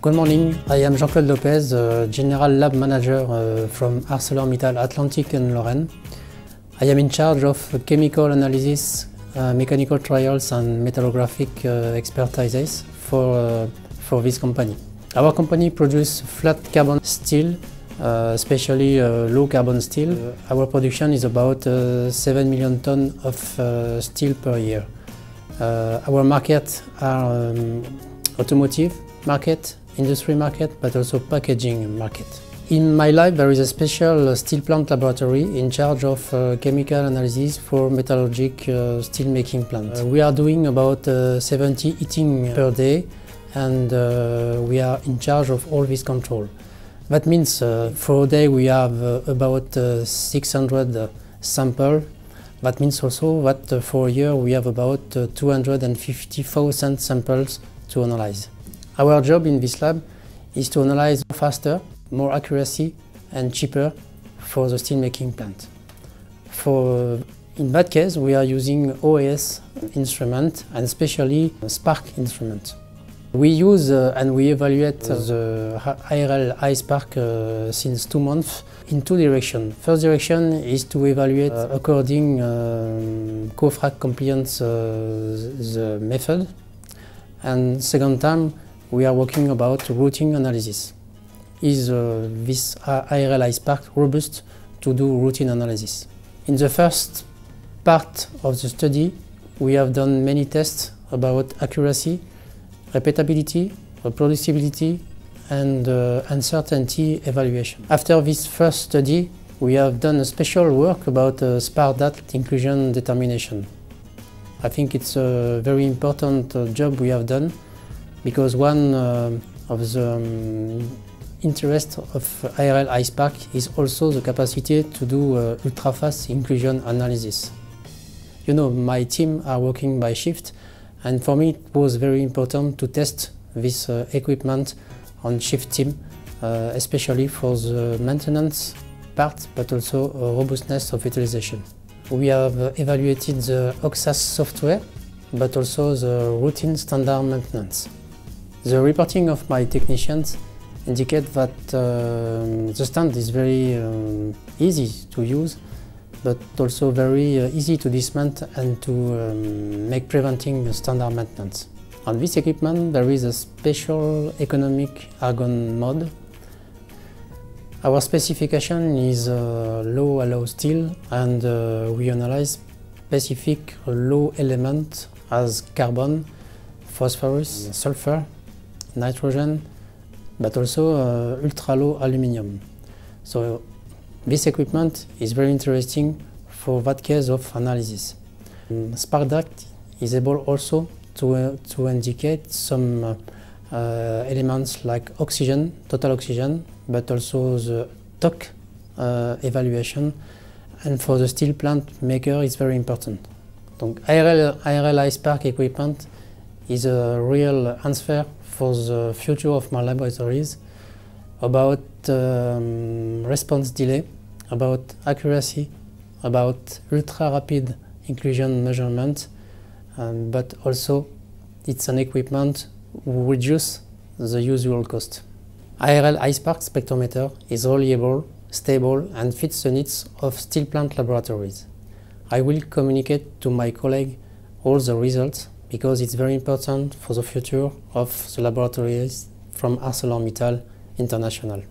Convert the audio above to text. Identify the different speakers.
Speaker 1: Good morning, I am Jean-Claude Lopez, General Lab Manager from ArcelorMittal Atlantic and Lorraine. I am in charge of chemical analysis, mechanical trials and metallographic expertises for this company. Our company produces flat carbon steel, especially low carbon steel. Our production is about 7 million tons of steel per year. Our markets are automotive market, industry market, but also packaging market. In my lab there is a special steel plant laboratory in charge of chemical analysis for metallurgic steel making plant. We are doing about 70 heating per day, and we are in charge of all this control. That means for a day we have about 600 samples. That means also that for a year we have about 250,000 samples to analyze. Our job in this lab is to analyze faster, more accuracy and cheaper for the steel making plant. In that case we are using OAS instrument and especially Spark instrument. We use and we evaluate the ARL iSpark since 2 months in 2 directions. First direction is to evaluate according COFRAC compliance the method, and second time we are working about routine analysis. Is this ARL iSpark robust to do routine analysis? In the first part of the study we have done many tests about accuracy, repeatability, reproducibility and uncertainty evaluation. After this first study we have done a special work about spark data inclusion determination. I think it's a very important job we have done, because one of the interest of ARL iSpark is also the capacity to do ultra-fast inclusion analysis. You know, my team are working by shift, and for me it was very important to test this equipment on shift team, especially for the maintenance part, but also robustness of utilization. We have evaluated the OXAS software, but also the routine standard maintenance. The reporting of my technicians indicate that the stand is very easy to use, but also very easy to dismantle and to make preventing standard maintenance. On this equipment there is a special economic argon mode. Our specification is low alloy steel, and we analyze specific low elements as carbon, phosphorus, sulfur, nitrogen, but also ultra-low aluminium. So this equipment is very interesting for that case of analysis. Spark data is able also to indicate some elements like oxygen, total oxygen, but also the TOC evaluation, and for the steel plant maker it's very important. Donc ARL iSpark equipment is a real answer for the future of my laboratories about response delay, about accuracy, about ultra-rapid inclusion measurement, but also it's an equipment who reduces the usual cost. ARL iSpark spectrometer is reliable, stable and fits the needs of steel plant laboratories. I will communicate to my colleague all the results, because it's very important for the future of the laboratories from ArcelorMittal International.